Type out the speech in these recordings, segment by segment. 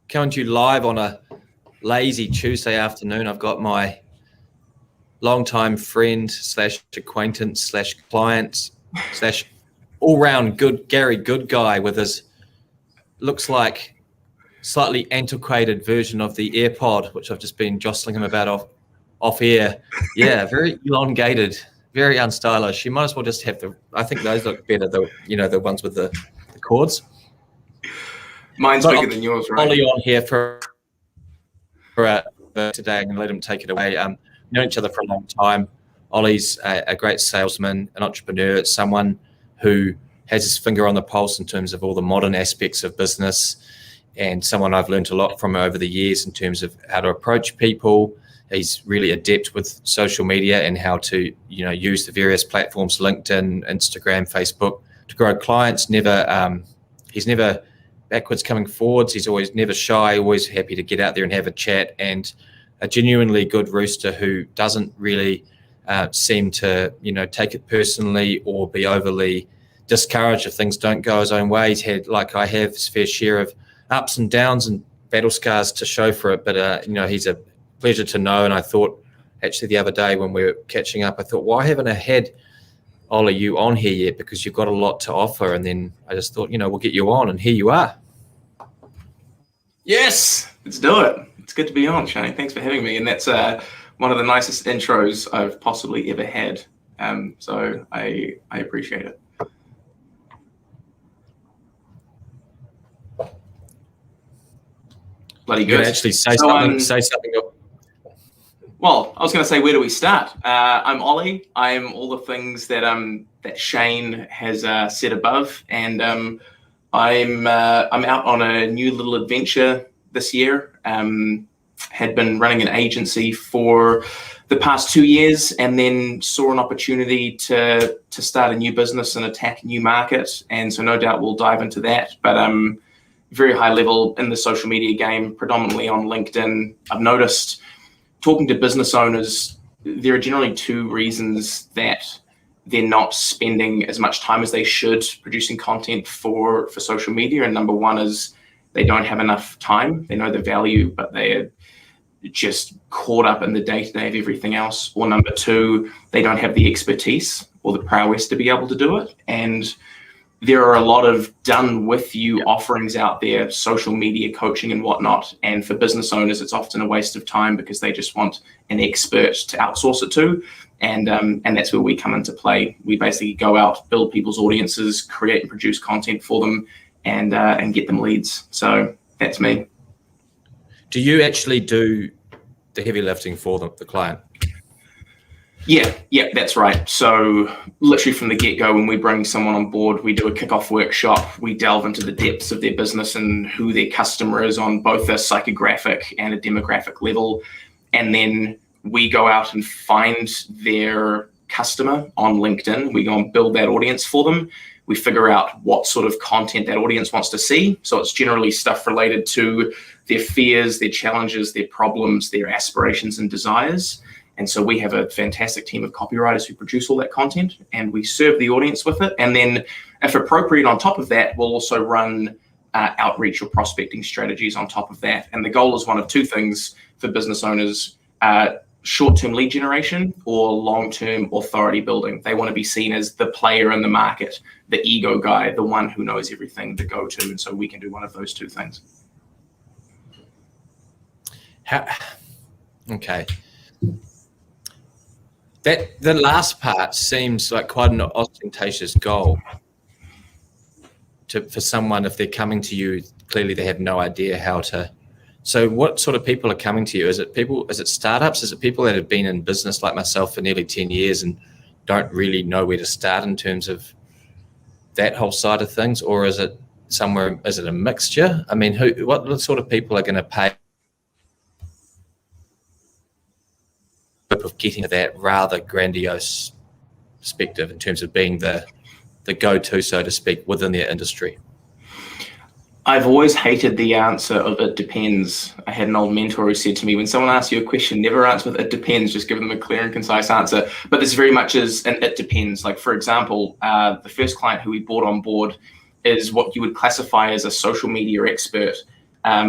coming to you live on a lazy Tuesday afternoon. I've got my longtime friend / acquaintance / client / all-round good guy with his looks like slightly antiquated version of the AirPod, which I've just been jostling him about off air. Yeah, very elongated, very unstylish. You might as well just have I think those look better, the ones with the cords. Mine's bigger than yours, right? Ollie on here for today. I'm going to let him take it away. Known each other for a long time. Ollie's a great salesman, an entrepreneur, someone who has his finger on the pulse in terms of all the modern aspects of business, and someone I've learned a lot from over the years in terms of how to approach people. He's really adept with social media and how to, use the various platforms, LinkedIn, Instagram, Facebook, to grow clients. He's never backwards coming forwards. He's always never shy, always happy to get out there and have a chat, and a genuinely good rooster who doesn't really seem to, take it personally or be overly discouraged if things don't go his own way. He's had, like I have, his fair share of ups and downs and battle scars to show for it, but he's a pleasure to know. And I thought, actually, the other day when we were catching up, I thought, why haven't I had Ollie, you on here yet? Because you've got a lot to offer. And then I just thought, we'll get you on, and here you are. Yes, let's do it. It's good to be on, Shane. Thanks for having me. And that's one of the nicest intros I've possibly ever had. So I appreciate it. Bloody good. You actually say something. Well, I was going to say, where do we start? I'm Ollie. I'm all the things that Shane has said above, and I'm out on a new little adventure this year. Had been running an agency for the past 2 years, and then saw an opportunity to start a new business and attack a new market. And so, no doubt, we'll dive into that. But very high level in the social media game, predominantly on LinkedIn. I've noticed, talking to business owners, there are generally two reasons that they're not spending as much time as they should producing content for social media. And number one is they don't have enough time. They know the value, but they're just caught up in the day-to-day of everything else. Or number two, they don't have the expertise or the prowess to be able to do it. And there are a lot of done-with-you offerings out there, social media coaching and whatnot. And for business owners, it's often a waste of time because they just want an expert to outsource it to. And that's where we come into play. We basically go out, build people's audiences, create and produce content for them, and get them leads. So that's me. Do you actually do the heavy lifting for the client? Yeah, that's right. So literally from the get-go, when we bring someone on board, we do a kickoff workshop. We delve into the depths of their business and who their customer is on both a psychographic and a demographic level. And then we go out and find their customer on LinkedIn. We go and build that audience for them. We figure out what sort of content that audience wants to see. So it's generally stuff related to their fears, their challenges, their problems, their aspirations and desires. And so we have a fantastic team of copywriters who produce all that content, and we serve the audience with it. And then if appropriate on top of that, we'll also run outreach or prospecting strategies on top of that. And the goal is one of two things for business owners: short-term lead generation or long-term authority building. They want to be seen as the player in the market, the ego guy, the one who knows everything, the go-to. And so we can do one of those two things. Okay. The last part seems like quite an ostentatious goal for someone. If they're coming to you, clearly they have no idea how to. So what sort of people are coming to you? Is it startups? Is it people that have been in business like myself for nearly 10 years and don't really know where to start in terms of that whole side of things? Or is it a mixture? I mean, what sort of people are going to pay of getting to that rather grandiose perspective in terms of being the go-to, so to speak, within their industry? I've always hated the answer of it depends. I had an old mentor who said to me, when someone asks you a question, never answer with it depends, just give them a clear and concise answer. But this very much is an it depends. Like, for example, the first client who we brought on board is what you would classify as a social media expert.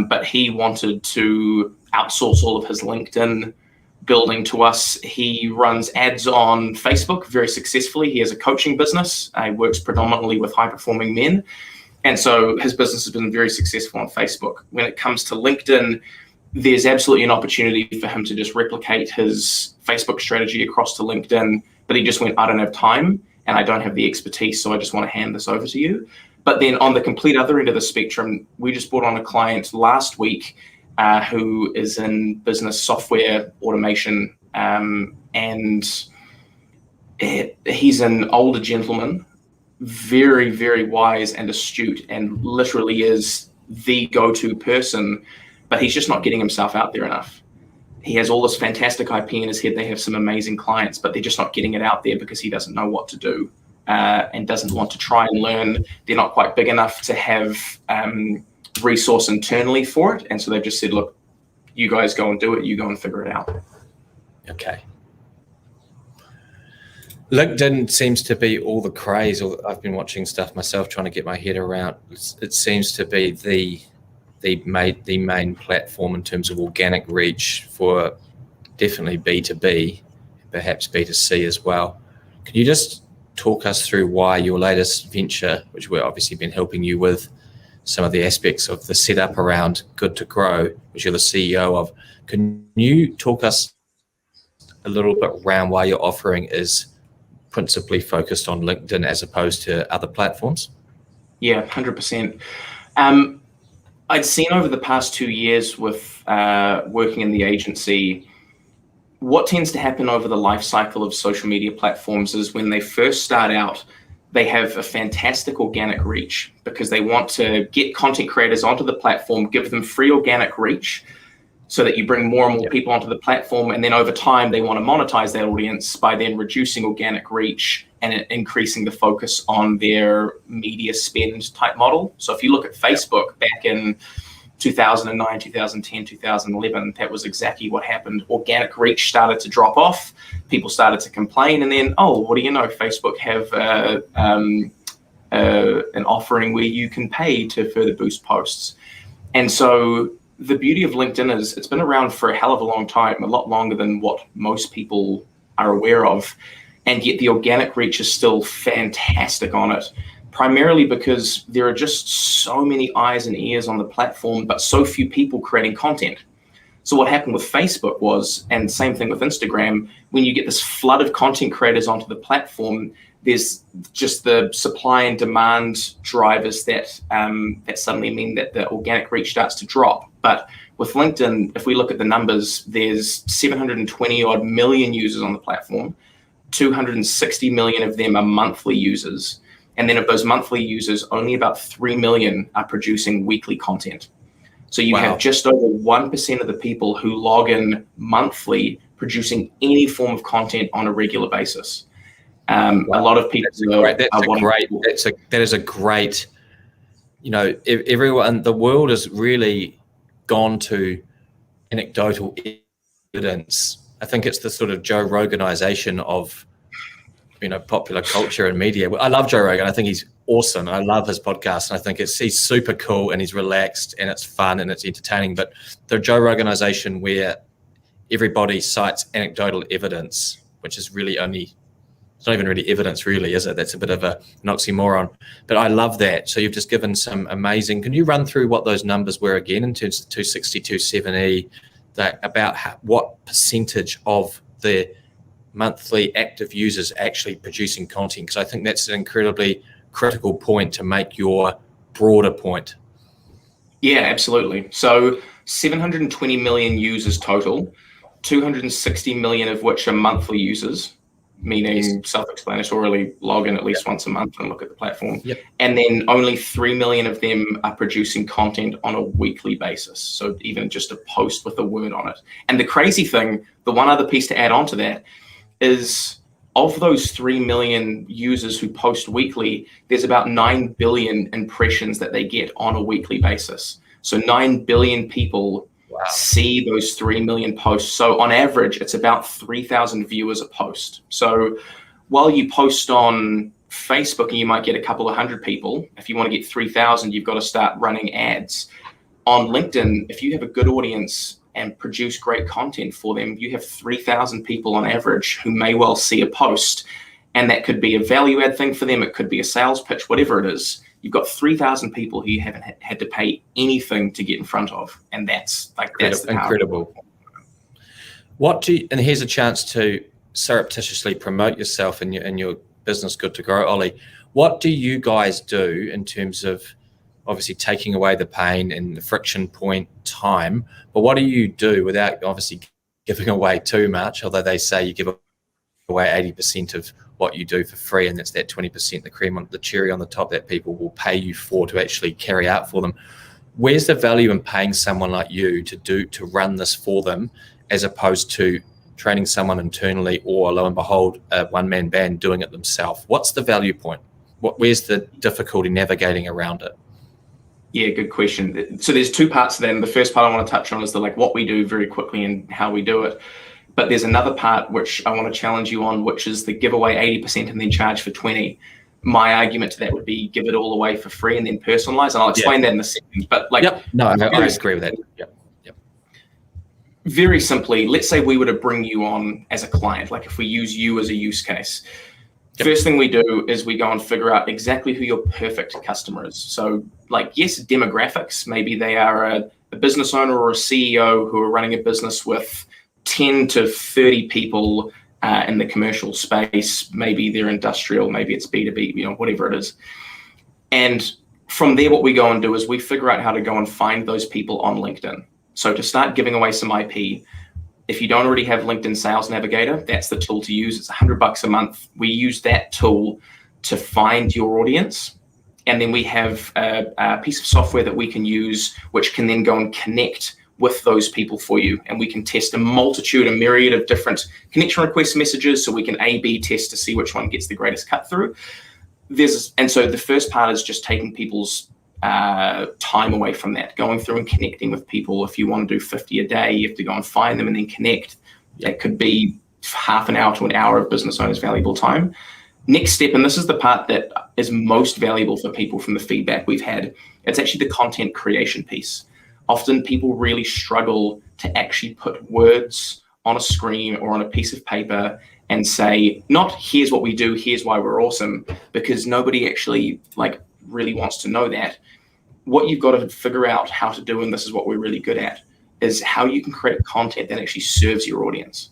but he wanted to outsource all of his LinkedIn building to us. He runs ads on Facebook very successfully. He has a coaching business. He works predominantly with high-performing men. And so his business has been very successful on Facebook. When it comes to LinkedIn, there's absolutely an opportunity for him to just replicate his Facebook strategy across to LinkedIn, but he just went, I don't have time and I don't have the expertise, so I just want to hand this over to you. But then on the complete other end of the spectrum, we just brought on a client last week who is in business software automation, and he's an older gentleman, very, very wise and astute, and literally is the go-to person, but he's just not getting himself out there enough. He has all this fantastic IP in his head. They have some amazing clients, but they're just not getting it out there because he doesn't know what to do, and doesn't want to try and learn. They're not quite big enough to have resource internally for it. And so they've just said, look, you guys go and do it. You go and figure it out. Okay. LinkedIn seems to be all the craze. I've been watching stuff myself, trying to get my head around. It seems to be the main platform in terms of organic reach for definitely B2B, perhaps B2C as well. Can you just talk us through why your latest venture, which we've obviously been helping you with, some of the aspects of the setup around Good to Grow, which you're the CEO of. Can you talk us a little bit around why your offering is principally focused on LinkedIn as opposed to other platforms? Yeah, 100%. I'd seen over the past 2 years with working in the agency, what tends to happen over the life cycle of social media platforms is when they first start out, they have a fantastic organic reach because they want to get content creators onto the platform, give them free organic reach so that you bring more and more people onto the platform. And then over time, they want to monetize that audience by then reducing organic reach and increasing the focus on their media spend type model. So if you look at Facebook back in 2009, 2010, 2011, that was exactly what happened. Organic reach started to drop off. People started to complain. And then, oh, what do you know? Facebook have an offering where you can pay to further boost posts. And so the beauty of LinkedIn is it's been around for a hell of a long time, a lot longer than what most people are aware of. And yet the organic reach is still fantastic on it, primarily because there are just so many eyes and ears on the platform, but so few people creating content. So what happened with Facebook was, and same thing with Instagram, when you get this flood of content creators onto the platform, there's just the supply and demand drivers that suddenly mean that the organic reach starts to drop. But with LinkedIn, if we look at the numbers, there's 720 odd million users on the platform. 260 million of them are monthly users. And then of those monthly users, only about 3 million are producing weekly content. So you have just over 1% of the people who log in monthly producing any form of content on a regular basis. A lot of people that is a great, everyone, the world has really gone to anecdotal evidence. I think it's the sort of Joe Roganization of popular culture and media. I love Joe Rogan. I think he's awesome. I love his podcast, and I think he's super cool and he's relaxed and it's fun and it's entertaining. But the Joe Roganization, where everybody cites anecdotal evidence, which is really it's not even really evidence, really, is it? That's a bit of an oxymoron. But I love that. So you've just given some amazing. Can you run through what those numbers were again in terms of 260, 270? About what percentage of the monthly active users actually producing content? Because I think that's an incredibly critical point to make your broader point. Yeah, absolutely. So 720 million users total, 260 million of which are monthly users, meaning self-explanatorily log in at least once a month and look at the platform. And then only 3 million of them are producing content on a weekly basis. So even just a post with a word on it. And the crazy thing, the one other piece to add on to that is of those 3 million users who post weekly, there's about 9 billion impressions that they get on a weekly basis. So 9 billion people see those 3 million posts. So on average, it's about 3,000 viewers a post. So while you post on Facebook and you might get a couple of hundred people, if you want to get 3,000, you've got to start running ads. on LinkedIn, if you have a good audience and produce great content for them, you have 3,000 people on average who may well see a post, and that could be a value add thing for them. It could be a sales pitch, whatever it is. You've got 3,000 people who you haven't had to pay anything to get in front of, and that's incredible. And here's a chance to surreptitiously promote yourself and your business Good to Grow, Ollie. What do you guys do in terms of obviously taking away the pain and the friction point time, but what do you do without obviously giving away too much, although they say you give away 80% of what you do for free, and that's that 20%, the cream on the cherry on the top that people will pay you for to actually carry out for them. Where's the value in paying someone like you to run this for them, as opposed to training someone internally, or lo and behold, a one-man band doing it themselves? What's the value point? Where's the difficulty navigating around it? Yeah, good question. So there's two parts to that. And the first part I want to touch on is what we do very quickly and how we do it. But there's another part which I want to challenge you on, which is the give away 80% and then charge for 20. My argument to that would be give it all away for free and then personalize. And I'll explain that in a second. But I agree with that. Yep. Very simply, let's say we were to bring you on as a client, like if we use you as a use case. First thing we do is we go and figure out exactly who your perfect customer is. So yes, demographics, maybe they are a business owner or a CEO who are running a business with 10 to 30 people in the commercial space. Maybe they're industrial, maybe it's B2B, whatever it is. And from there, what we go and do is we figure out how to go and find those people on LinkedIn. So to start giving away some IP, if you don't already have LinkedIn Sales Navigator, that's the tool to use. It's $100 a month. We use that tool to find your audience. And then we have a piece of software that we can use, which can then go and connect with those people for you. And we can test a myriad of different connection request messages. So we can A/B test to see which one gets the greatest cut through. And so the first part is just taking people's time away from that, going through and connecting with people. If you want to do 50 a day, you have to go and find them and then connect. That could be half an hour to an hour of business owners' valuable time. Next step, and this is the part that is most valuable for people from the feedback we've had, it's actually the content creation piece. Often people really struggle to actually put words on a screen or on a piece of paper and say, not here's what we do, here's why we're awesome, because nobody actually really wants to know that. What you've got to figure out how to do, and this is what we're really good at, is how you can create content that actually serves your audience.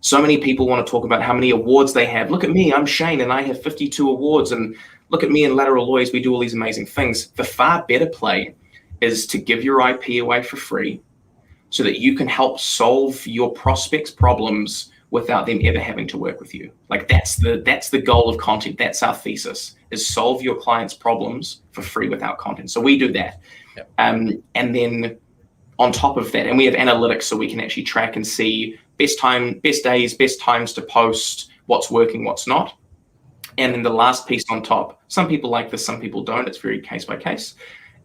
So many people want to talk about how many awards they have. Look at me, I'm Shane, and I have 52 awards. And look at me and Lateral Lawyers, we do all these amazing things. The far better play is to give your IP away for free so that you can help solve your prospects' problems without them ever having to work with you. That's the goal of content. That's our thesis, is solve your clients' problems for free without content. So we do that. Yep. And then on top of that, and we have analytics so we can actually track and see best days, best times to post, what's working, what's not. And then the last piece on top, some people like this, some people don't, it's very case by case,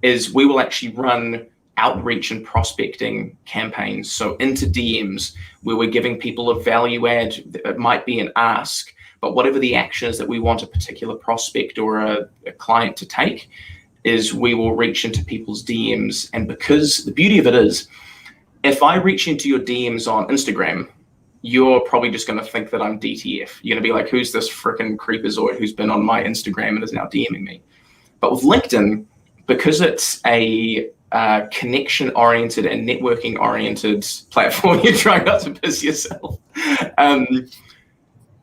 is we will actually run outreach and prospecting campaigns. So into DMs, where we're giving people a value add. It might be an ask, but whatever the action is that we want a particular prospect or a client to take, is we will reach into people's DMs. And because the beauty of it is, if I reach into your DMs on Instagram, you're probably just going to think that I'm DTF. You're going to be like, who's this freaking creepazoid who's been on my Instagram and is now DMing me? But with LinkedIn, because it's a connection-oriented and networking-oriented platform, you're trying not to piss yourself.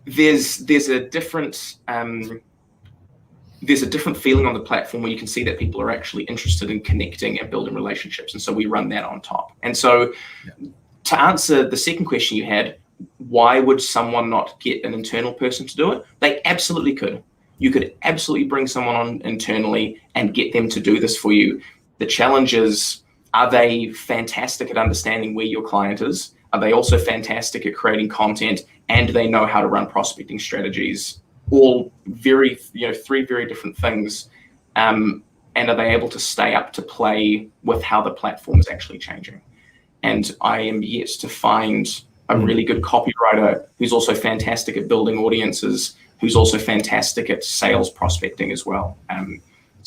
There's a different feeling on the platform where you can see that people are actually interested in connecting and building relationships, and so we run that on top. And so, to answer the second question you had, why would someone not get an internal person to do it? They absolutely could. You could absolutely bring someone on internally and get them to do this for you. The challenge is, are they fantastic at understanding where your client is? Are they also fantastic at creating content, and do they know how to run prospecting strategies? All three very different things. And are they able to stay up to play with how the platform is actually changing? And I am yet to find a really good copywriter who's also fantastic at building audiences, who's also fantastic at sales prospecting as well.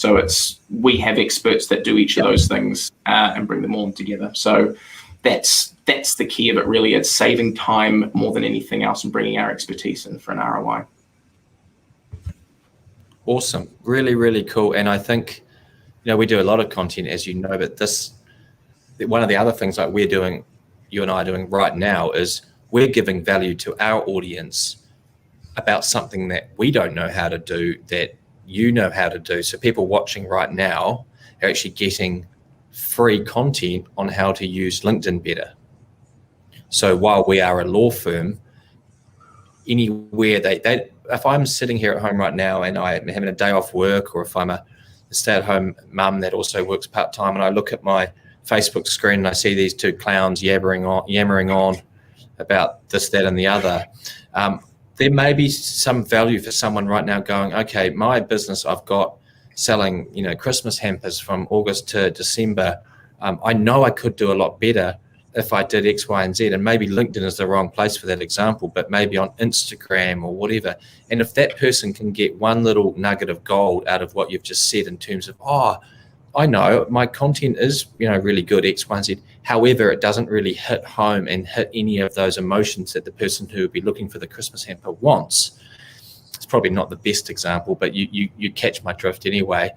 So we have experts that do each of those things and bring them all together. So that's the key of it, really. It's saving time more than anything else and bringing our expertise in for an ROI. Awesome. Really, really cool. And I think, we do a lot of content, as you know, but one of the other things like you and I are doing right now is we're giving value to our audience about something that we don't know how to do that you know how to do. So people watching right now are actually getting free content on how to use LinkedIn better. So while we are a law firm, anywhere if I'm sitting here at home right now and I'm having a day off work, or if I'm a stay-at-home mum that also works part-time, and I look at my Facebook screen and I see these two clowns yammering on about this, that, and the other, there may be some value for someone right now going, okay, my business I've got selling, Christmas hampers from August to December. I know I could do a lot better if I did X, Y, and Z, and maybe LinkedIn is the wrong place for that example, but maybe on Instagram or whatever. And if that person can get one little nugget of gold out of what you've just said in terms of, I know my content is, really good, X, Y, and Z. However, it doesn't really hit home and hit any of those emotions that the person who would be looking for the Christmas hamper wants. It's probably not the best example, but you catch my drift anyway.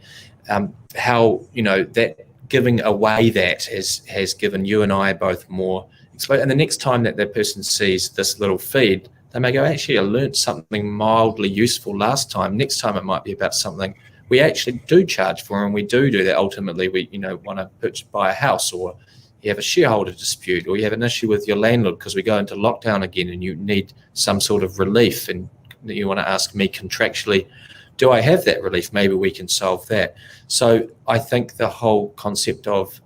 How, that giving away that has given you and I both more exposure. And the next time that person sees this little feed, they may go, actually, I learned something mildly useful last time. Next time it might be about something we actually do charge for, and we do that. Ultimately, we want to buy a house, or you have a shareholder dispute, or you have an issue with your landlord because we go into lockdown again and you need some sort of relief, and you want to ask me contractually, do I have that relief? Maybe we can solve that. So I think the whole concept of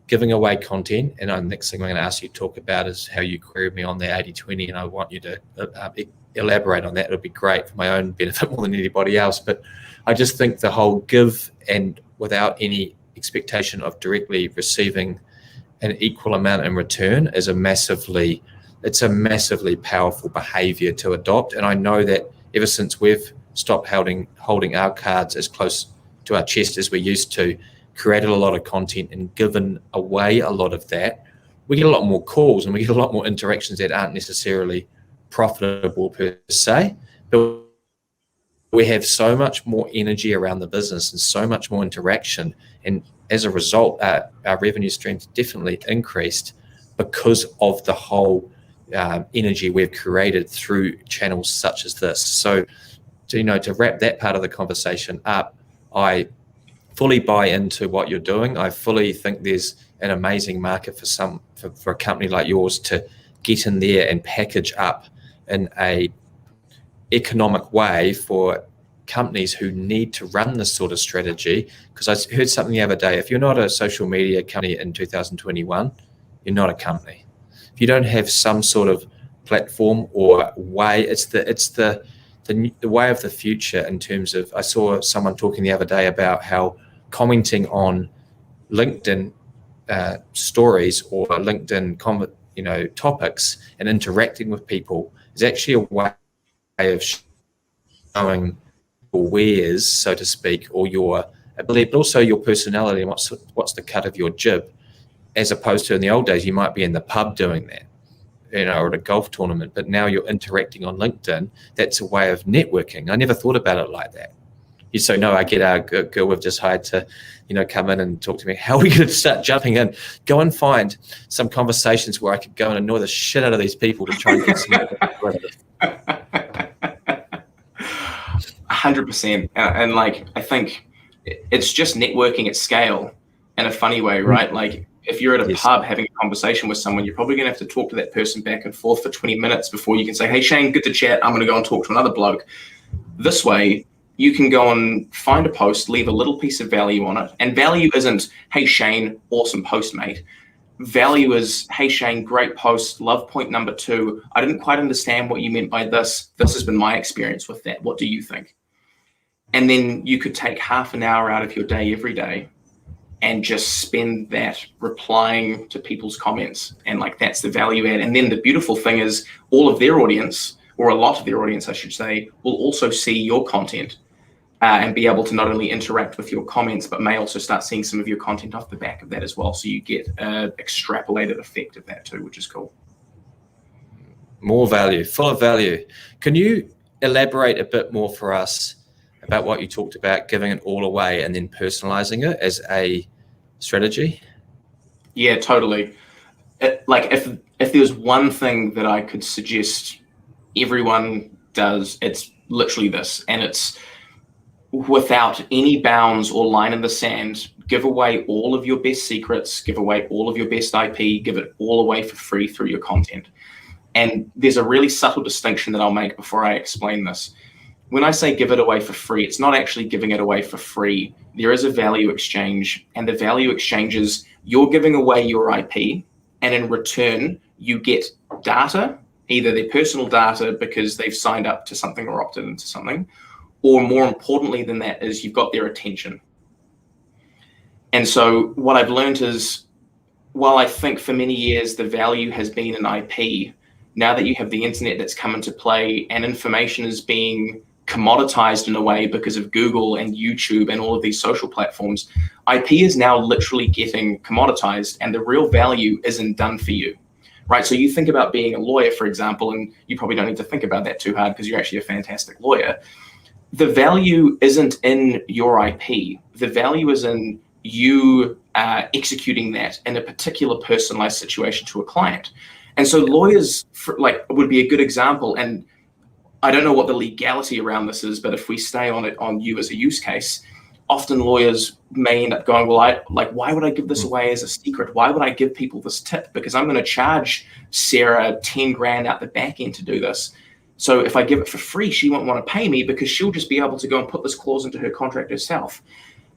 giving away content, and the next thing I'm going to ask you to talk about is how you queried me on the 80-20, and I want you to elaborate on that. It'll be great for my own benefit more than anybody else. But I just think the whole give and without any expectation of directly receiving an equal amount in return is a massively powerful behavior to adopt. And I know that ever since we've stopped holding our cards as close to our chest as we used to, created a lot of content and given away a lot of that, we get a lot more calls and we get a lot more interactions that aren't necessarily profitable per se, but we have so much more energy around the business and so much more interaction, and as a result our revenue streams definitely increased because of the whole energy we've created through channels such as this. So to wrap that part of the conversation up, I fully buy into what you're doing. I fully think there's an amazing market for a company like yours to get in there and package up in a economic way for companies who need to run this sort of strategy. Because I heard something the other day, if you're not a social media company in 2021, you're not a company. If you don't have some sort of platform or way, it's the way of the future in terms of, I saw someone talking the other day about how commenting on LinkedIn stories or LinkedIn topics and interacting with people is actually a way of showing your wares, so to speak, or your ability, but also your personality and what's the cut of your jib, as opposed to in the old days you might be in the pub doing that, or at a golf tournament, but now you're interacting on LinkedIn. That's a way of networking. I never thought about it like that. So no, I get our girl we've just hired to, come in and talk to me. How are we going to start jumping in? Go and find some conversations where I could go and annoy the shit out of these people to try and get some. 100%. And I think it's just networking at scale in a funny way, right? Like if you're at a pub having a conversation with someone, you're probably going to have to talk to that person back and forth for 20 minutes before you can say, hey, Shane, good to chat. I'm going to go and talk to another bloke. This way, you can go and find a post, leave a little piece of value on it. And value isn't, hey, Shane, awesome post, mate. Value is, hey, Shane, great post. Love point number 2. I didn't quite understand what you meant by this. This has been my experience with that. What do you think? And then you could take half an hour out of your day every day and just spend that replying to people's comments. And that's the value add. And then the beautiful thing is all of their audience, or a lot of their audience, I should say, will also see your content. and be able to not only interact with your comments, but may also start seeing some of your content off the back of that as well. So you get an extrapolated effect of that too, which is cool. More value, full of value. Can you elaborate a bit more for us about what you talked about, giving it all away and then personalizing it as a strategy? Yeah, totally. Like if there's one thing that I could suggest everyone does, it's literally this, and it's without any bounds or line in the sand, give away all of your best secrets, give away all of your best IP, give it all away for free through your content. And there's a really subtle distinction that I'll make before I explain this. When I say give it away for free, it's not actually giving it away for free. There is a value exchange, and the value exchange is you're giving away your IP, and in return, you get data, either their personal data because they've signed up to something or opted into something, or more importantly than that is you've got their attention. And so what I've learned is, while I think for many years the value has been in IP, now that you have the internet that's come into play and information is being commoditized in a way because of Google and YouTube and all of these social platforms, IP is now literally getting commoditized, and the real value isn't done for you, right? So you think about being a lawyer, for example, and you probably don't need to think about that too hard because you're actually a fantastic lawyer. The value isn't in your IP. The value is in you executing that in a particular personalized situation to a client. And so lawyers would be a good example. And I don't know what the legality around this is, but if we stay on it on you as a use case, often lawyers may end up going, well, why would I give this away as a secret? Why would I give people this tip? Because I'm going to charge Sarah 10 grand out the back end to do this. So if I give it for free, she won't want to pay me because she'll just be able to go and put this clause into her contract herself.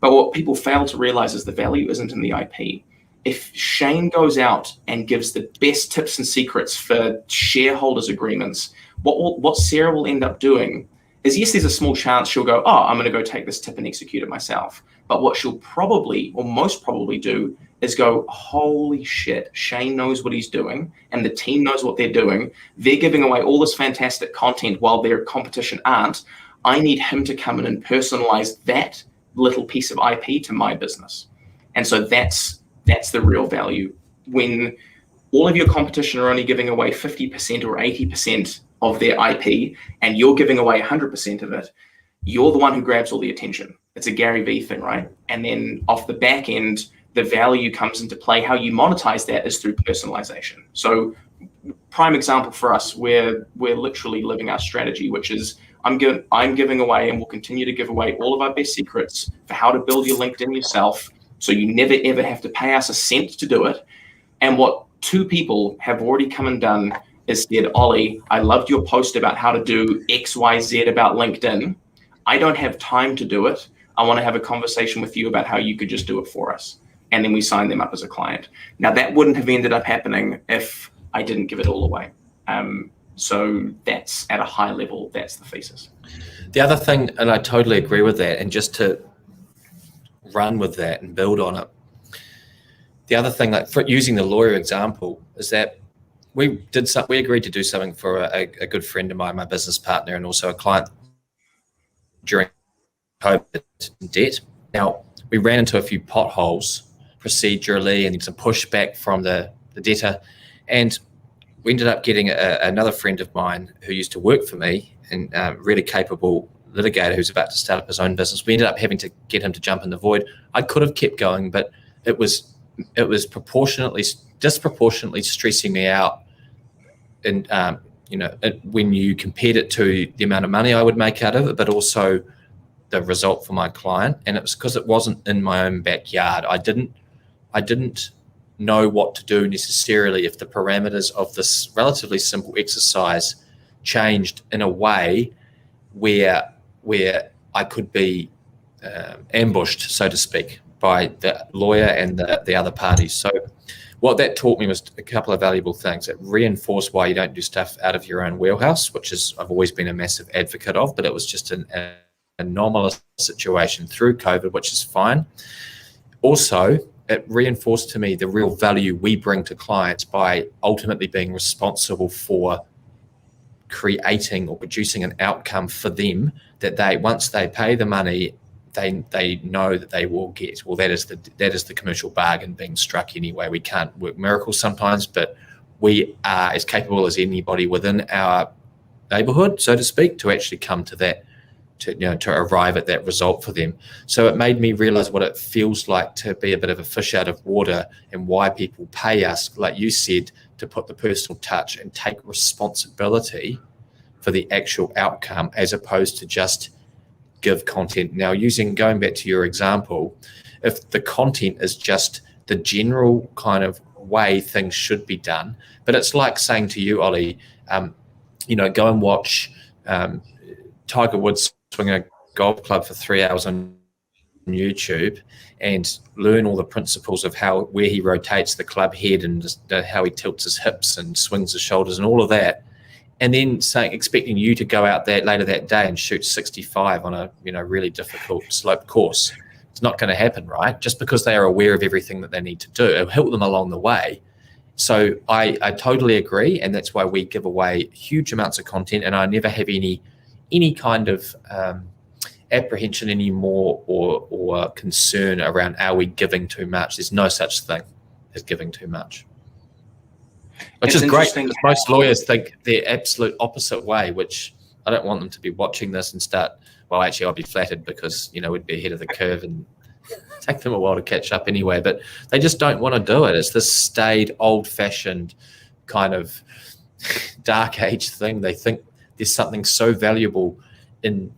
But what people fail to realize is the value isn't in the IP. If Shane goes out and gives the best tips and secrets for shareholders agreements, what Sarah will end up doing is, yes, there's a small chance she'll go, oh, I'm going to go take this tip and execute it myself. But what she'll probably, or most probably do, is go, holy shit, Shane knows what he's doing and the team knows what they're doing. They're giving away all this fantastic content while their competition aren't. I need him to come in and personalize that little piece of IP to my business. And so that's the real value. When all of your competition are only giving away 50% or 80% of their IP and you're giving away 100% of it, you're the one who grabs all the attention. It's a Gary Vee thing, right? And then off the back end, the value comes into play. How you monetize that is through personalization. So prime example for us, we're literally living our strategy, which is I'm giving away and will continue to give away all of our best secrets for how to build your LinkedIn yourself. So you never, ever have to pay us a cent to do it. And what 2 people have already come and done is said, Ollie, I loved your post about how to do X, Y, Z about LinkedIn. I don't have time to do it. I want to have a conversation with you about how you could just do it for us. And then we sign them up as a client. Now that wouldn't have ended up happening if I didn't give it all away. So that's at a high level, that's the thesis. The other thing, and I totally agree with that, and just to run with that and build on it. The other thing, like for using the lawyer example, is that we agreed to do something for a good friend of mine, my business partner, and also a client during COVID debt. Now, we ran into a few potholes procedurally and some pushback from the debtor, and we ended up getting another friend of mine who used to work for me and really capable litigator who's about to start up his own business. We ended up having to get him to jump in the void. I could have kept going, but it was disproportionately stressing me out. And when you compared it to the amount of money I would make out of it, but also the result for my client. And it was because it wasn't in my own backyard. I didn't know what to do necessarily if the parameters of this relatively simple exercise changed in a way where I could be ambushed, so to speak, by the lawyer and the other parties. So what that taught me was a couple of valuable things. It reinforced why you don't do stuff out of your own wheelhouse, which is I've always been a massive advocate of, but it was just an anomalous situation through COVID, which is fine. Also, it reinforced to me the real value we bring to clients by ultimately being responsible for creating or producing an outcome for them that they, once they pay the money, they know that they will get. Well, that is the commercial bargain being struck anyway. We can't work miracles sometimes, but we are as capable as anybody within our neighborhood, so to speak, to actually come to that, to arrive at that result for them. So it made me realize what it feels like to be a bit of a fish out of water, and why people pay us, like you said, to put the personal touch and take responsibility for the actual outcome, as opposed to just give content. Now, going back to your example, if the content is just the general kind of way things should be done, but it's like saying to you, Ollie, go and watch Tiger Woods swing a golf club for 3 hours on YouTube and learn all the principles of where he rotates the club head and just how he tilts his hips and swings his shoulders and all of that, and then expecting you to go out there later that day and shoot 65 on a really difficult slope course. It's not going to happen, right? Just because they are aware of everything that they need to do, it'll help them along the way. So I totally agree, and that's why we give away huge amounts of content, and I never have any kind of apprehension anymore or concern around, are we giving too much? There's no such thing as giving too much. Which is great, because most lawyers think the absolute opposite way, which I don't want them to be watching this and start, well, actually, I'll be flattered because, we'd be ahead of the curve and take them a while to catch up anyway, but they just don't want to do it. It's this staid, old-fashioned kind of dark age thing. They think there's something so valuable in,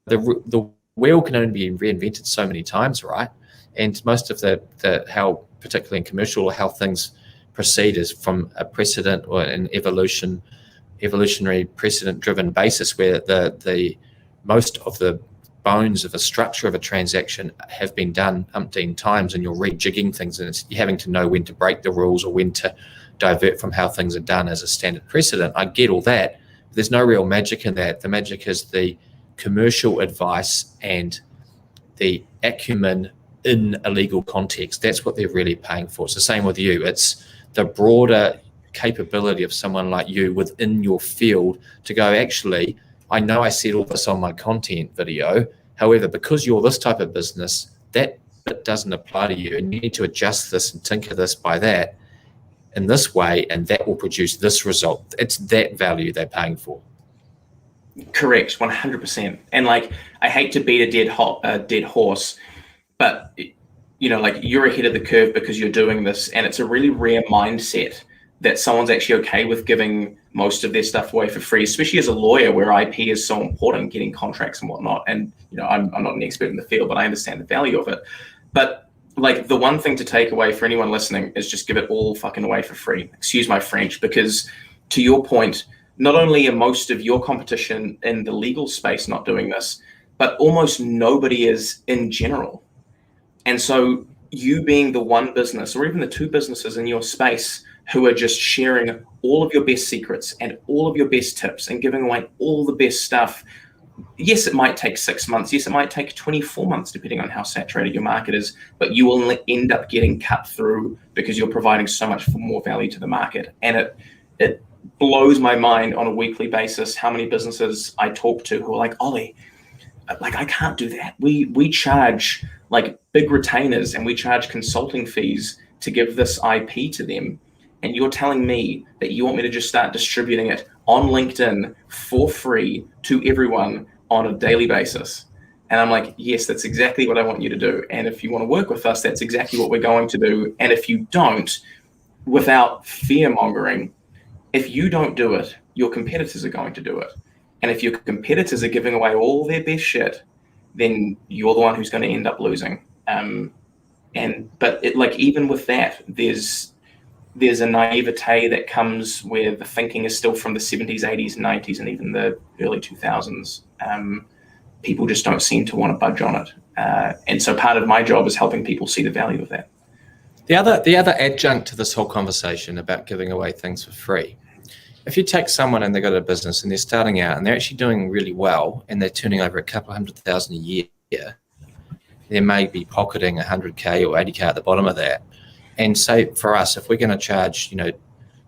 the wheel can only be reinvented so many times, right? And most of the how, particularly in commercial, how things proceed is from a precedent or an evolutionary precedent-driven basis, where the most of the bones of a structure of a transaction have been done umpteen times, and you're rejigging things, and you're having to know when to break the rules or when to divert from how things are done as a standard precedent. I get all that. But there's no real magic in that. The magic is the commercial advice and the acumen in a legal context. That's what they're really paying for. It's the same with you. It's the broader capability of someone like you within your field to go, actually, I know I said all this on my content video. However, because you're this type of business, that doesn't apply to you, and you need to adjust this and tinker this by that in this way, and that will produce this result. It's that value they're paying for. Correct, 100%. And I hate to beat a dead horse, but you're ahead of the curve because you're doing this, and it's a really rare mindset that someone's actually okay with giving most of their stuff away for free, especially as a lawyer, where IP is so important, getting contracts and whatnot. And I'm not an expert in the field, but I understand the value of it. But the one thing to take away for anyone listening is just give it all fucking away for free. Excuse my French, because to your point, not only are most of your competition in the legal space not doing this, but almost nobody is in general. And so you being the one business, or even the two businesses in your space, who are just sharing all of your best secrets and all of your best tips and giving away all the best stuff. Yes, it might take 6 months. Yes, it might take 24 months, depending on how saturated your market is, but you will end up getting cut through because you're providing so much more value to the market. And it blows my mind on a weekly basis how many businesses I talk to who are like, Ollie, I can't do that. We charge big retainers, and we charge consulting fees to give this IP to them. And you're telling me that you want me to just start distributing it on LinkedIn for free to everyone on a daily basis? And I'm like, yes, that's exactly what I want you to do. And if you want to work with us, that's exactly what we're going to do. And if you don't, without fear mongering, if you don't do it, your competitors are going to do it. And if your competitors are giving away all their best shit, then you're the one who's going to end up losing. But even with that, there's a naivete that comes where the thinking is still from the 70s, 80s, 90s, and even the early 2000s. People just don't seem to want to budge on it. And so part of my job is helping people see the value of that. The other adjunct to this whole conversation about giving away things for free, if you take someone and they've got a business and they're starting out and they're actually doing really well and they're turning over a couple $100,000 a year, they may be pocketing 100K or 80K at the bottom of that. And say for us, if we're going to charge,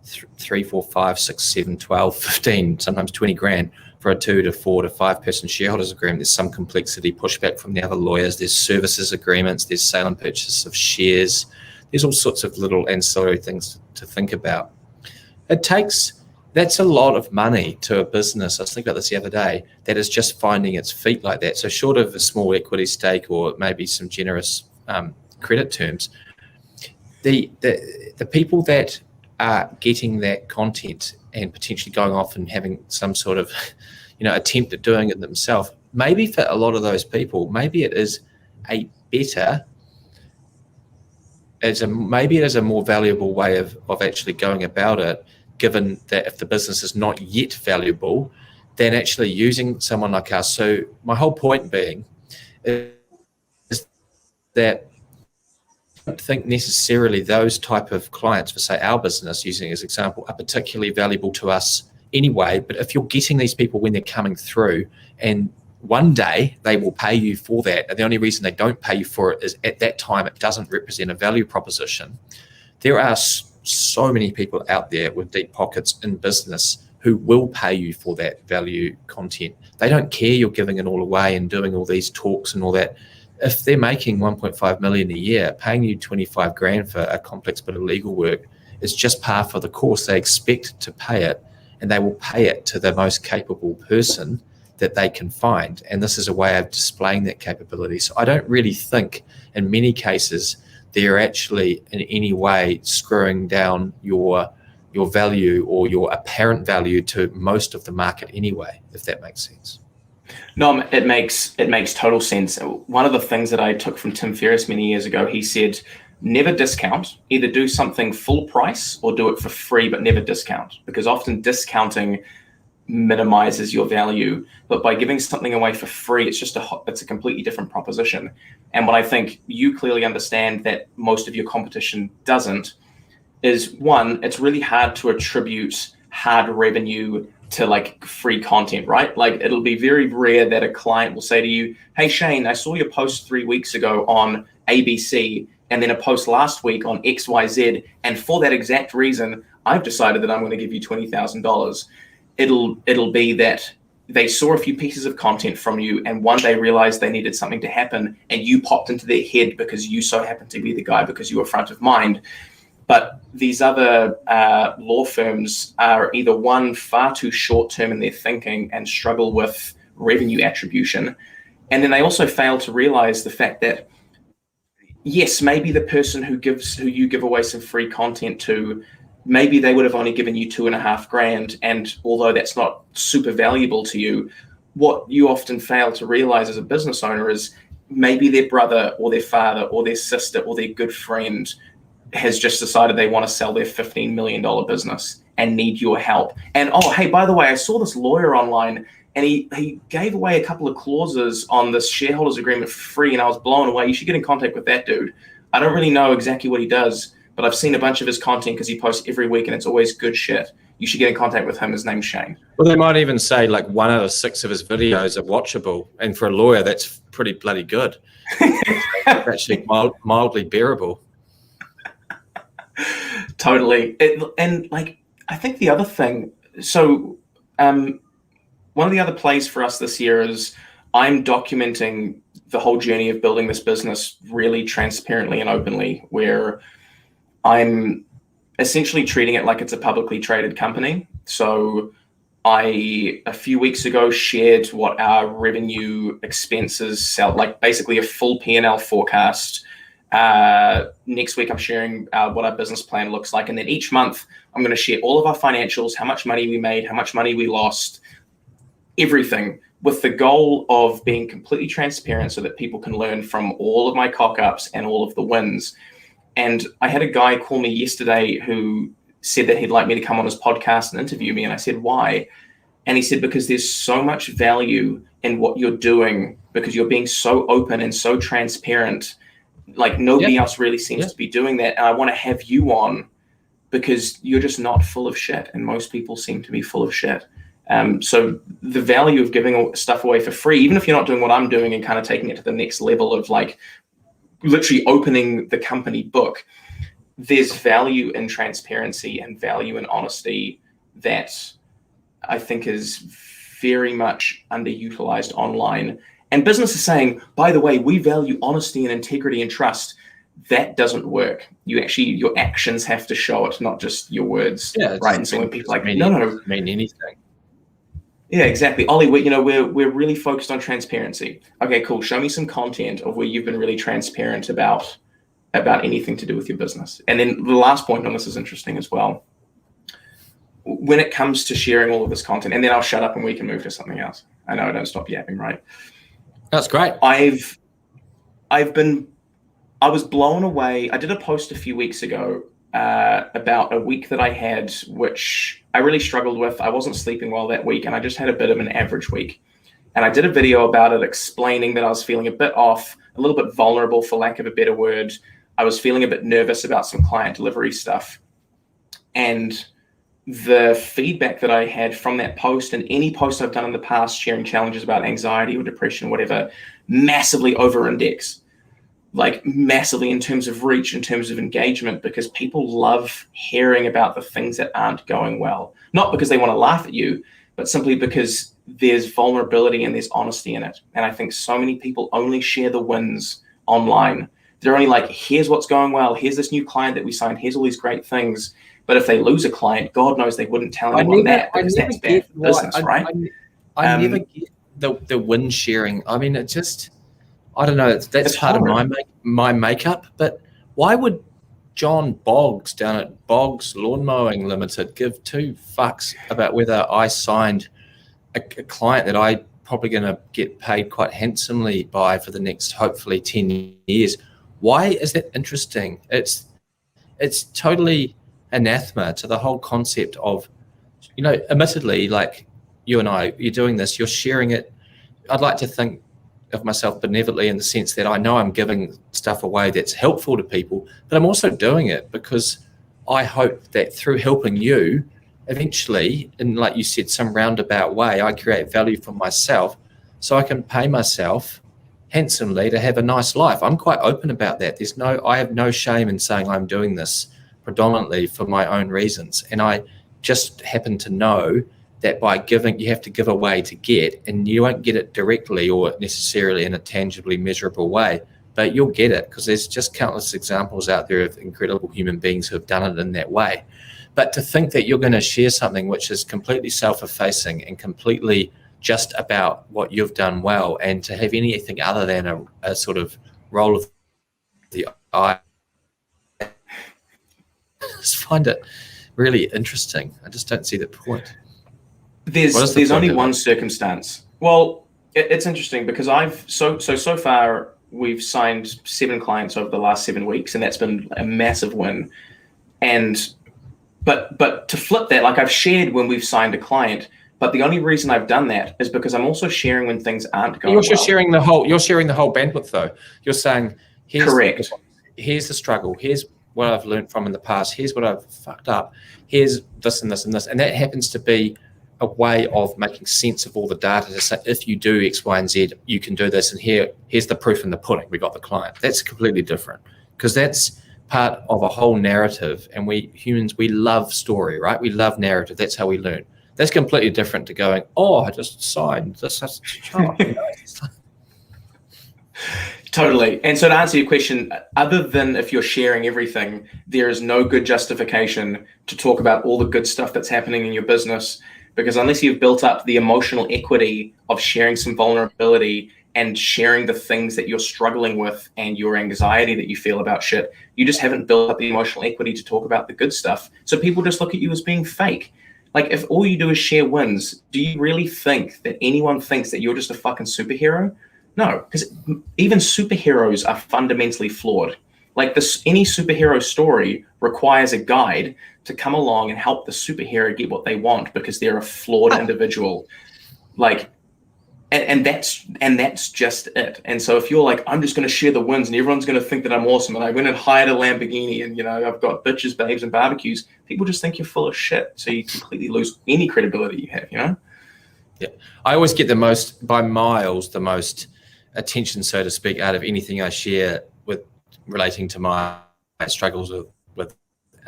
3, 4, 5, 6, 7, 12, 15, sometimes 20 grand for a 2 to 4 to 5 person shareholders agreement. There's some complexity, pushback from the other lawyers. There's services agreements. There's sale and purchase of shares. There's all sorts of little ancillary things to think about. That's a lot of money to a business. I was thinking about this the other day, that is just finding its feet like that. So short of a small equity stake or maybe some generous credit terms, the people that are getting that content and potentially going off and having some sort of, attempt at doing it themselves, maybe for a lot of those people, maybe it is a more valuable way of actually going about it, given that if the business is not yet valuable, than actually using someone like us. So my whole point being is that I don't think necessarily those type of clients, for say our business, using as an example, are particularly valuable to us anyway. But if you're getting these people when they're coming through, and one day they will pay you for that, and the only reason they don't pay you for it is at that time it doesn't represent a value proposition. There are so many people out there with deep pockets in business who will pay you for that value content. They don't care you're giving it all away and doing all these talks and all that. If they're making 1.5 million a year, paying you 25 grand for a complex bit of legal work is just par for the course. They expect to pay it, and they will pay it to the most capable person that they can find. And this is a way of displaying that capability. So I don't really think in many cases they're actually in any way screwing down your value or your apparent value to most of the market anyway, if that makes sense. No, it makes total sense. One of the things that I took from Tim Ferriss many years ago, he said, never discount, either do something full price or do it for free, but never discount, because often discounting minimizes your value. But by giving something away for free, it's a completely different proposition. And what I think you clearly understand that most of your competition doesn't is, one, it's really hard to attribute hard revenue to like free content, right? Like it'll be very rare that a client will say to you, hey Shane, I saw your post 3 weeks ago on ABC and then a post last week on XYZ, and for that exact reason, I've decided that I'm going to give you $20,000. It'll be that they saw a few pieces of content from you and one day realized they needed something to happen and you popped into their head because you so happened to be the guy because you were front of mind. But these other law firms are either, one, far too short-term in their thinking and struggle with revenue attribution. And then they also fail to realize the fact that, yes, maybe the person who you give away some free content to, maybe they would have only given you 2.5 grand. And although that's not super valuable to you, what you often fail to realize as a business owner is maybe their brother or their father or their sister or their good friend has just decided they want to sell their $15 million business and need your help. And, oh, hey, by the way, I saw this lawyer online and he gave away a couple of clauses on this shareholders agreement for free, and I was blown away. You should get in contact with that dude. I don't really know exactly what he does, but I've seen a bunch of his content because he posts every week and it's always good shit. You should get in contact with him. His name's Shane. Well, they might even say like 1 out of 6 of his videos are watchable. And for a lawyer, that's pretty bloody good. It's actually mildly bearable. Totally. And like, I think the other thing, so one of the other plays for us this year is I'm documenting the whole journey of building this business really transparently and openly, where I'm essentially treating it like it's a publicly traded company. So I, a few weeks ago, shared what our revenue expenses sell, like basically a full P&L forecast. Next week, I'm sharing what our business plan looks like. And then each month, I'm going to share all of our financials, how much money we made, how much money we lost, everything, with the goal of being completely transparent so that people can learn from all of my cock-ups and all of the wins. And I had a guy call me yesterday who said that he'd like me to come on his podcast and interview me. And I said, why? And he said, because there's so much value in what you're doing, because you're being so open and so transparent. Like nobody else really seems to be doing that. And I want to have you on because you're just not full of shit. And most people seem to be full of shit. So the value of giving stuff away for free, even if you're not doing what I'm doing and kind of taking it to the next level of like literally opening the company book, there's value in transparency and value in honesty that I think is very much underutilized online. And business is saying, by the way, we value honesty and integrity and trust. That doesn't work. Your actions have to show it, not just your words. Yeah, right. And so when people are like, no, doesn't mean anything. Yeah, exactly. Ollie, we're really focused on transparency. Okay, cool. Show me some content of where you've been really transparent about anything to do with your business. And then the last point on this is interesting as well. When it comes to sharing all of this content, and then I'll shut up and we can move to something else. I know I don't stop yapping, right? That's great. I was blown away. I did a post a few weeks ago about a week that I had, which I really struggled with. I wasn't sleeping well that week, and I just had a bit of an average week. And I did a video about it, explaining that I was feeling a bit off, a little bit vulnerable, for lack of a better word. I was feeling a bit nervous about some client delivery stuff. And the feedback that I had from that post, and any post I've done in the past sharing challenges about anxiety or depression, whatever, massively over-index, like massively in terms of reach, in terms of engagement, because people love hearing about the things that aren't going well. Not because they want to laugh at you, but simply because there's vulnerability and there's honesty in it. And I think so many people only share the wins online. They're only like, here's what's going well. Here's this new client that we signed. Here's all these great things. But if they lose a client, God knows they wouldn't tell anyone that, because that's bad for business, right? I never get the win sharing. I mean, it just, I don't know. That's part of my makeup. But why would John Boggs down at Boggs Lawn Mowing Limited give two fucks about whether I signed a client that I probably going to get paid quite handsomely by for the next, hopefully, 10 years? Why is that interesting? It's totally anathema to the whole concept of, admittedly, like you and I, you're doing this, you're sharing it. I'd like to think of myself benevolently in the sense that I know I'm giving stuff away that's helpful to people, but I'm also doing it because I hope that through helping you, eventually, in, like you said, some roundabout way, I create value for myself so I can pay myself handsomely to have a nice life. I'm quite open about that. I have no shame in saying I'm doing this predominantly for my own reasons. And I just happen to know that by giving, you have to give away to get, and you won't get it directly or necessarily in a tangibly measurable way, but you'll get it because there's just countless examples out there of incredible human beings who have done it in that way. But to think that you're going to share something which is completely self-effacing and completely just about what you've done well, and to have anything other than a sort of roll of the eye, I just find it really interesting. I just don't see the point. There's only one circumstance. Well, it's interesting because so far we've signed 7 clients over the last 7 weeks, and that's been a massive win. But to flip that, like I've shared when we've signed a client, but the only reason I've done that is because I'm also sharing when things aren't going well. You're sharing the whole bandwidth though. You're saying, correct. Here's the struggle. Here's what I've learned from in the past. Here's what I've fucked up. Here's this and this and this. And that happens to be a way of making sense of all the data to say, if you do X, Y, and Z, you can do this. And here's the proof in the pudding. We got the client. That's completely different because that's part of a whole narrative. And we humans, we love story, right? We love narrative. That's how we learn. That's completely different to going, oh, I just signed this. Totally. And so to answer your question, other than if you're sharing everything, there is no good justification to talk about all the good stuff that's happening in your business, because unless you've built up the emotional equity of sharing some vulnerability and sharing the things that you're struggling with and your anxiety that you feel about shit, you just haven't built up the emotional equity to talk about the good stuff. So people just look at you as being fake. Like, if all you do is share wins, do you really think that anyone thinks that you're just a fucking superhero? No, because even superheroes are fundamentally flawed. Like any superhero story requires a guide to come along and help the superhero get what they want because they're a flawed individual. Like, and that's just it. And so if you're like, I'm just going to share the wins and everyone's going to think that I'm awesome, and I went and hired a Lamborghini and I've got bitches, babes, and barbecues, people just think you're full of shit. So you completely lose any credibility you have. Yeah, I always get the most attention, so to speak, out of anything I share with relating to my struggles with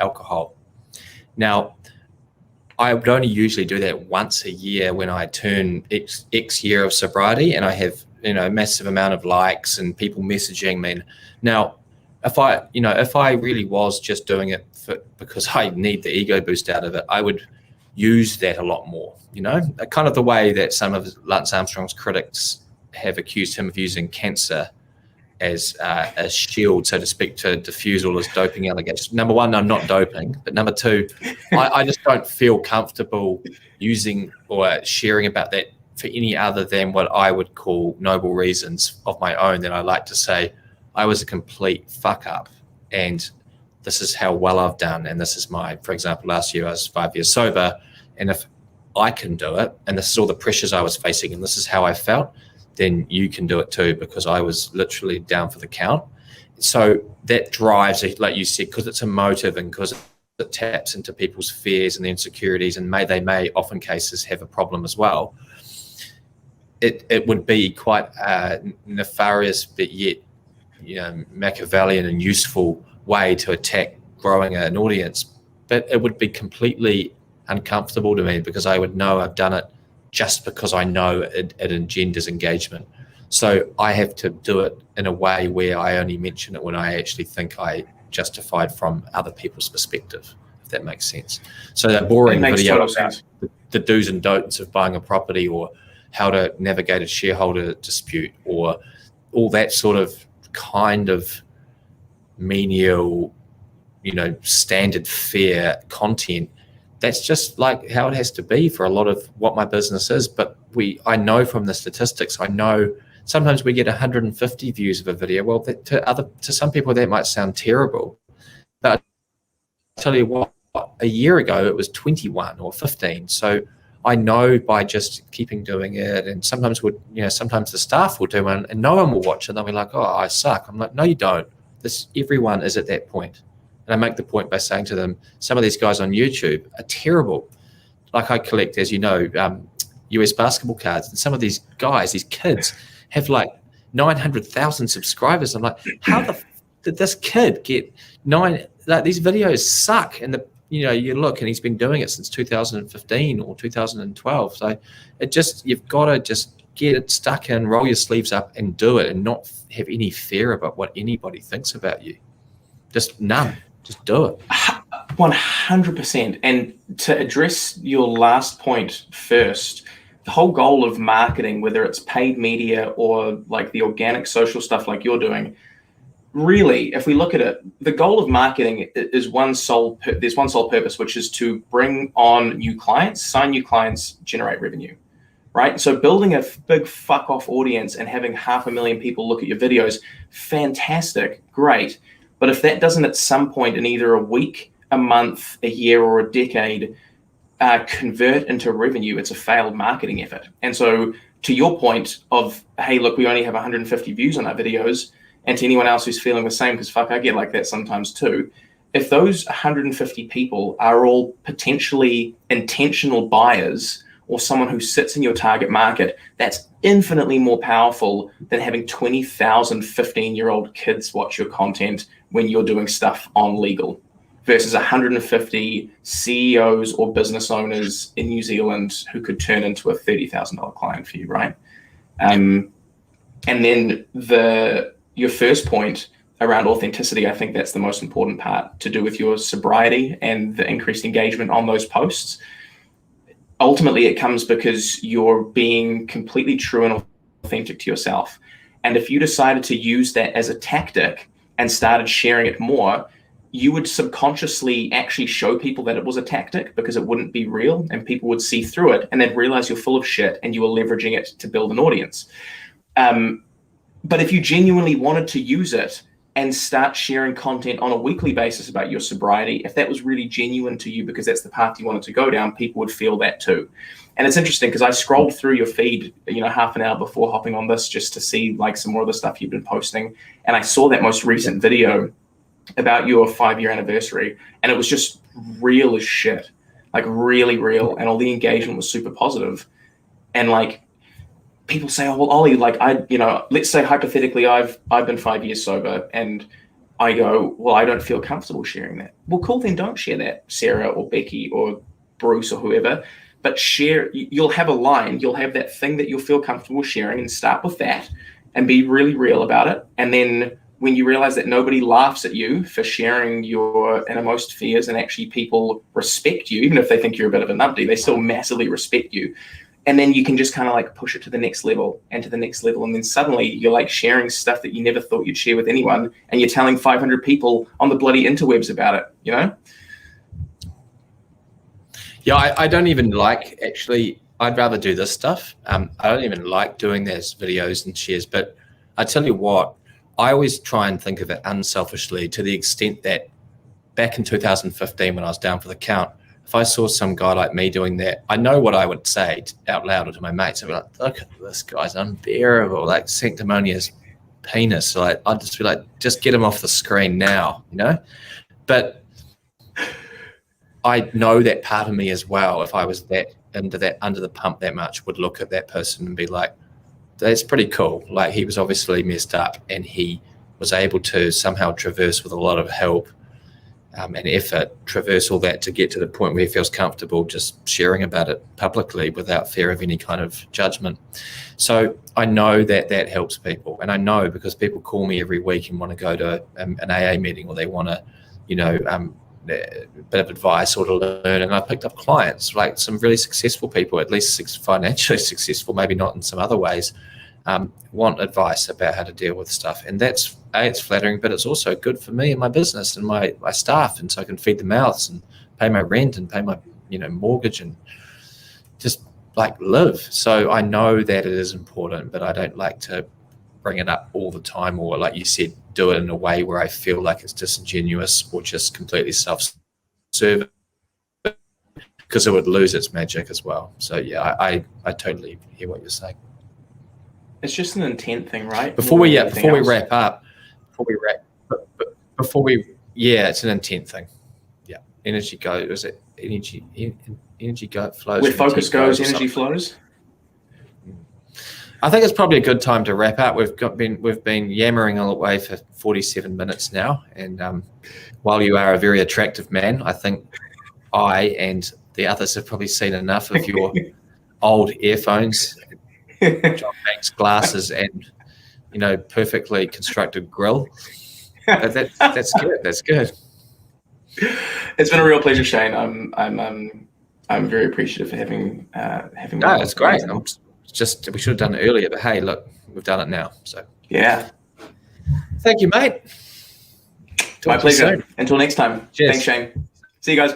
alcohol. Now, I would only usually do that once a year when I turn X year of sobriety, and I have, a massive amount of likes and people messaging me. Now, if I really was just doing it because I need the ego boost out of it, I would use that a lot more. Kind of the way that some of Lance Armstrong's critics have accused him of using cancer as a shield, so to speak, to diffuse all his doping allegations. Number one, I'm not doping, but number two, I just don't feel comfortable using or sharing about that for any other than what I would call noble reasons of my own. Then I like to say I was a complete fuck up, and this is how well I've done, and this is for example, last year I was 5 years sober, and if I can do it, and this is all the pressures I was facing, and this is how I felt, then you can do it too, because I was literally down for the count. So that drives, like you said, because it's emotive and because it taps into people's fears and their insecurities, and they may often cases have a problem as well. It would be quite nefarious, but yet Machiavellian and useful way to attack growing an audience. But it would be completely uncomfortable to me, because I would know I've done it just because I know it engenders engagement. So I have to do it in a way where I only mention it when I actually think I justified from other people's perspective, if that makes sense. So that boring video about the do's and don'ts of buying a property, or how to navigate a shareholder dispute, or all that sort of kind of menial, standard fare content, that's just like how it has to be for a lot of what my business is. But I know from the statistics, I know sometimes we get 150 views of a video. Well, to some people that might sound terrible, but I tell you what, a year ago it was 21 or 15. So I know by just keeping doing it, and sometimes sometimes the staff will do one and no one will watch it. They'll be like, "Oh, I suck." I'm like, "No, you don't. Everyone is at that point." And I make the point by saying to them, some of these guys on YouTube are terrible. Like, I collect, as you know, US basketball cards, and some of these guys, these kids, have like 900,000 subscribers. I'm like, how did this kid get these videos suck? And you look, and he's been doing it since 2015 or 2012. So you've got to just get it stuck in, roll your sleeves up and do it, and not have any fear about what anybody thinks about you. Just none. Just do it. 100%. And to address your last point first, the whole goal of marketing, whether it's paid media or like the organic social stuff like you're doing, really, if we look at it, the goal of marketing is there's one sole purpose, which is to bring on new clients, sign new clients, generate revenue, right? So building a big fuck off audience and having 500,000 people look at your videos, fantastic, great. But if that doesn't at some point in either a week, a month, a year, or a decade convert into revenue, it's a failed marketing effort. And so to your point of, hey, look, we only have 150 views on our videos, and to anyone else who's feeling the same, because fuck, I get like that sometimes too. If those 150 people are all potentially intentional buyers, or someone who sits in your target market, that's infinitely more powerful than having 20,000 15-year-old kids watch your content when you're doing stuff on legal, versus 150 CEOs or business owners in New Zealand who could turn into a $30,000 client for you, right? And then your first point around authenticity, I think that's the most important part, to do with your sobriety and the increased engagement on those posts. Ultimately, it comes because you're being completely true and authentic to yourself. And if you decided to use that as a tactic and started sharing it more, you would subconsciously actually show people that it was a tactic, because it wouldn't be real and people would see through it, and they'd realize you're full of shit and you are leveraging it to build an audience. But if you genuinely wanted to use it and start sharing content on a weekly basis about your sobriety, if that was really genuine to you because that's the path you wanted to go down, people would feel that too. And it's interesting because I scrolled through your feed, half an hour before hopping on this, just to see like some more of the stuff you've been posting. And I saw that most recent video about your 5-year anniversary, and it was just real as shit, like really real. And all the engagement was super positive. And like, people say, "Oh, well, Ollie, like let's say hypothetically, I've been 5 years sober, and I go, well, I don't feel comfortable sharing that. Well, cool, then don't share that, Sarah or Becky or Bruce or whoever. But share, you'll have a line, you'll have that thing that you'll feel comfortable sharing, and start with that and be really real about it. And then when you realize that nobody laughs at you for sharing your innermost fears, and actually people respect you, even if they think you're a bit of a numpty, they still massively respect you. And then you can just kind of like push it to the next level and to the next level. And then suddenly you're like sharing stuff that you never thought you'd share with anyone. And you're telling 500 people on the bloody interwebs about it, you know? Yeah, I don't even like, actually, I'd rather do this stuff. I don't even like doing those videos and shares, but I tell you what, I always try and think of it unselfishly, to the extent that back in 2015, when I was down for the count, if I saw some guy like me doing that, I know what I would say out loud to my mates. I'd be like, look at this guy's unbearable, like sanctimonious penis. Like, I'd just be like, just get him off the screen now, you know? But I know that part of me as well, if I was that under the pump that much, would look at that person and be like, that's pretty cool. Like, he was obviously messed up, and he was able to somehow traverse with a lot of help and effort, traverse all that to get to the point where he feels comfortable just sharing about it publicly without fear of any kind of judgment. So I know that that helps people. And I know because people call me every week and want to go to an AA meeting, or they want to, you know, a bit of advice or to learn. And I picked up clients, like some really successful people, at least financially successful, maybe not in some other ways, want advice about how to deal with stuff. And that's, it's flattering, but it's also good for me and my business and my staff. And so I can feed the mouths and pay my rent and pay my, you know, mortgage and just like live. So I know that it is important, but I don't like to bring it up all the time, or, like you said, do it in a way where I feel like it's disingenuous or just completely self-serving, because it would lose its magic as well. So yeah, I totally hear what you're saying. It's just an intent thing, right? Before we wrap up, it's an intent thing. Yeah, energy goes. Is it energy? Energy flows. Where focus goes, energy flows. I think it's probably a good time to wrap up. We've been yammering all the way for 47 minutes now, and while you are a very attractive man, I think I and the others have probably seen enough of your old earphones, John Banks glasses, and, you know, perfectly constructed grill. But that's good. That's good. It's been a real pleasure, Shane. I'm very appreciative for having me. No, it's great. We should have done it earlier, but hey, look, we've done it now. So yeah. Thank you, mate. My pleasure. Until next time. Cheers. Thanks, Shane. See you guys.